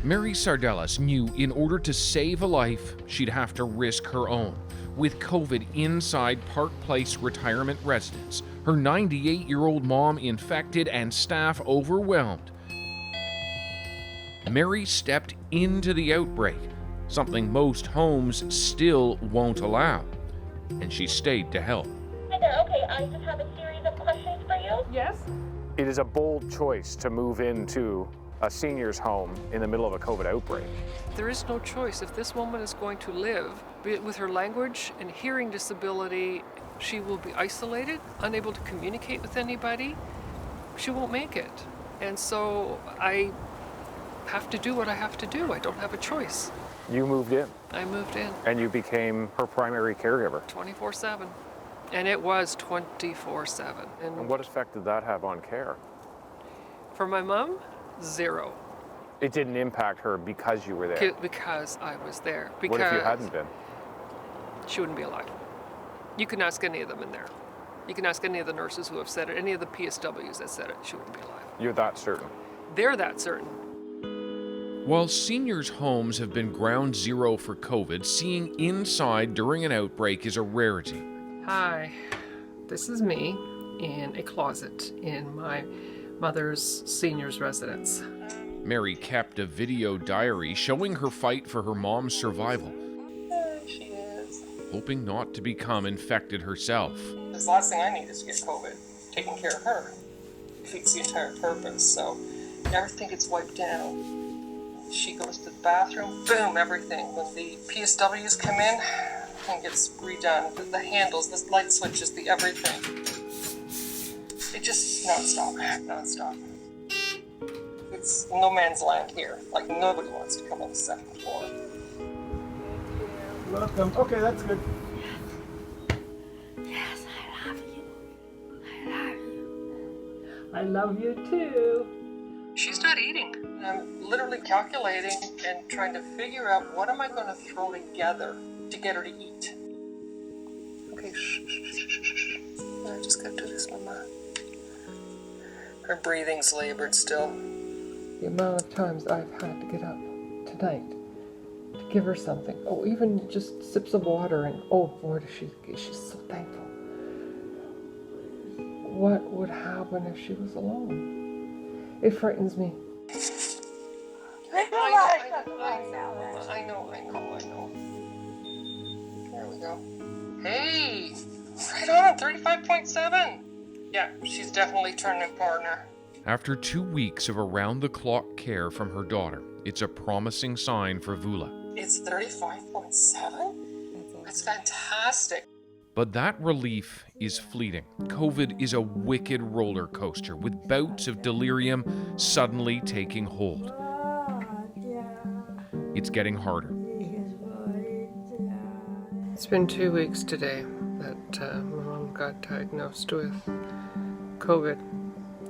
Mary Sardelis knew in order to save a life, she'd have to risk her own. With COVID inside Park Place retirement residence, her 98-year-old mom infected and staff overwhelmed, Mary stepped into the outbreak, something most homes still won't allow, and she stayed to help. Hi there, okay, I just have a series of questions for you. Yes? It is a bold choice to move into a senior's home in the middle of a COVID outbreak. There is no choice. If this woman is going to live, be it with her language and hearing disability, she will be isolated, unable to communicate with anybody. She won't make it. And so I have to do what I have to do. I don't have a choice. You moved in. I moved in. And you became her primary caregiver. 24/7. And it was 24/7. And what effect did that have on care? For my mom, zero. It didn't impact her because you were there. Because I was there. Because What if you hadn't been? she wouldn't be alive. You can ask any of them in there. You can ask any of the nurses who have said it, any of the PSWs that said it, she wouldn't be alive. You're that certain? They're that certain. While seniors' homes have been ground zero for COVID, seeing inside during an outbreak is a rarity. Hi, this is me in a closet in my mother's seniors residence. Mary kept a video diary showing her fight for her mom's survival, There she is. hoping not to become infected herself. The last thing I need is to get COVID. Taking care of her defeats the entire purpose, so everything gets wiped down. She goes to the bathroom, boom, everything. When the PSWs come in, everything gets redone. The handles, the light switches, the everything. It just non-stop. It's no man's land here. Like, nobody wants to come on the second floor. Welcome. Okay, that's good. Yes, I love you. I love you. I love you too. She's not eating. I'm literally calculating and trying to figure out what am I going to throw together to get her to eat. Okay, shh. I just got to do this, Mama. Her breathing's labored still. The amount of times I've had to get up tonight to give her something. Oh, even just sips of water, and oh boy, she's so thankful. What would happen if she was alone? It frightens me. I know. There we go. Hey, right on, 35.7. Yeah, she's definitely turned a corner. After 2 weeks of around-the-clock care from her daughter, it's a promising sign for Vula. It's 35.7? That's fantastic. But that relief is fleeting. COVID is a wicked roller coaster, with bouts of delirium suddenly taking hold. It's getting harder. It's been 2 weeks today that my mom got diagnosed with COVID,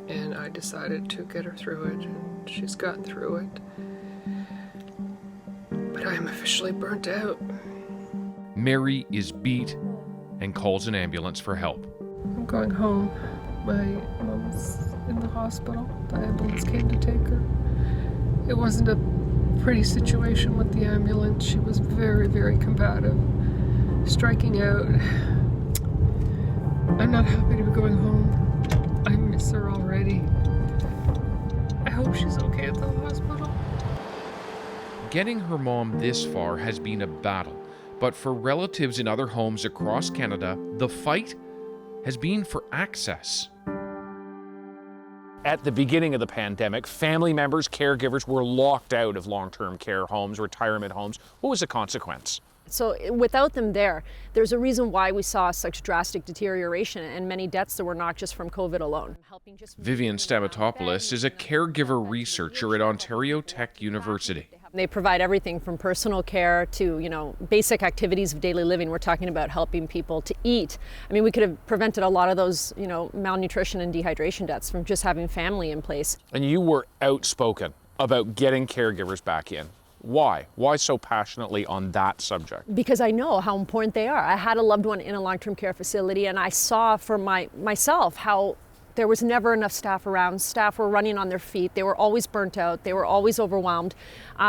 and I decided to get her through it, and she's gotten through it. But I am officially burnt out. Mary is beat and calls an ambulance for help. I'm going home. My mom's in the hospital. The ambulance came to take her. It wasn't a pretty situation with the ambulance. She was very, very combative, striking out. I'm not happy to be going home. I miss her already. I hope she's okay at the hospital. Getting her mom this far has been a battle, but for relatives in other homes across Canada, the fight has been for access. At the beginning of the pandemic, family members, caregivers were locked out of long-term care homes, retirement homes. What was the consequence? So without them there's a reason why we saw such drastic deterioration and many deaths that were not just from COVID alone. Vivian Stamatopoulos is a caregiver researcher at Ontario Tech University. They provide everything from personal care to, basic activities of daily living. We're talking about helping people to eat. I mean, we could have prevented a lot of those, malnutrition and dehydration deaths from just having family in place. And you were outspoken about getting caregivers back in. Why? Why so passionately on that subject? Because I know how important they are. I had a loved one in a long-term care facility, and I saw for myself how There was never enough staff around. Staff were running on their feet. They were always burnt out. They were always overwhelmed.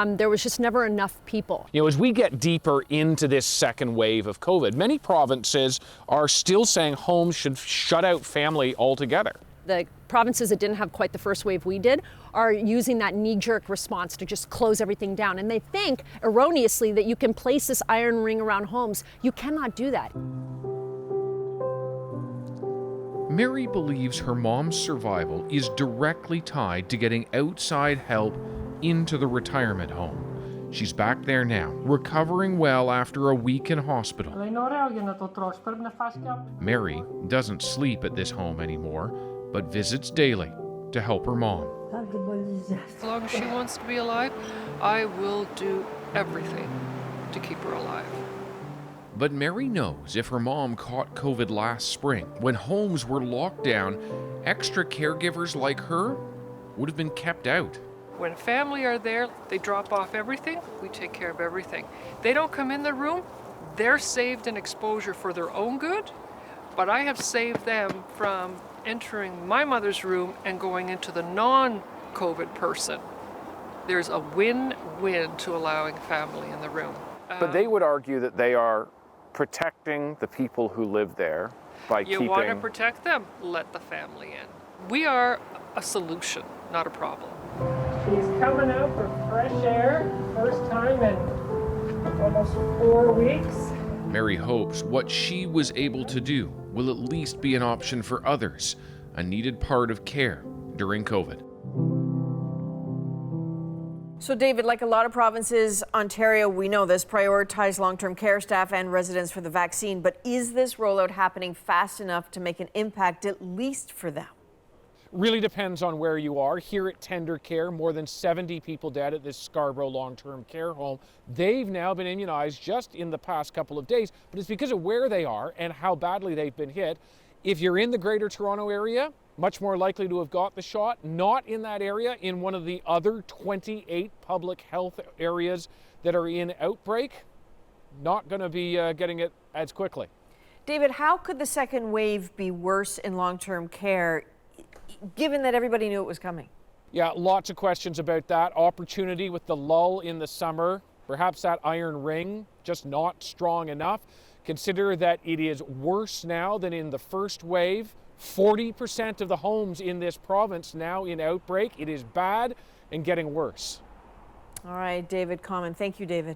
There was just never enough people. You know, as we get deeper into this second wave of COVID, many provinces are still saying homes should shut out family altogether. The provinces that didn't have quite the first wave we did are using that knee-jerk response to just close everything down. And they think, erroneously, that you can place this iron ring around homes. You cannot do that. Mary believes her mom's survival is directly tied to getting outside help into the retirement home. She's back there now, recovering well after a week in hospital. Mary doesn't sleep at this home anymore, but visits daily to help her mom. As long as she wants to be alive, I will do everything to keep her alive. But Mary knows if her mom caught COVID last spring, when homes were locked down, extra caregivers like her would have been kept out. When family are there, they drop off everything, we take care of everything. They don't come in the room, they're saved in exposure for their own good, but I have saved them from entering my mother's room and going into the non-COVID person. There's a win-win to allowing family in the room. But they would argue that they are protecting the people who live there by keeping... You want to protect them, let the family in. We are a solution, not a problem. She's coming out for fresh air, first time in almost 4 weeks. Mary hopes what she was able to do will at least be an option for others, a needed part of care during COVID. So David, like a lot of provinces, Ontario, we know this, prioritize long-term care staff and residents for the vaccine, but is this rollout happening fast enough to make an impact, at least for them? Really depends on where you are. Here at Tender Care, more than 70 people dead at this Scarborough long-term care home. They've now been immunized just in the past couple of days, but it's because of where they are and how badly they've been hit. If you're in the Greater Toronto area, much more likely to have got the shot. Not in that area, in one of the other 28 public health areas that are in outbreak, not going to be getting it as quickly. David, how could the second wave be worse in long-term care, given that everybody knew it was coming? Yeah, lots of questions about that. Opportunity with the lull in the summer, perhaps that iron ring just not strong enough. Consider that it is worse now than in the first wave. 40% of the homes in this province now in outbreak. It is bad and getting worse. All right, David Common. Thank you, David.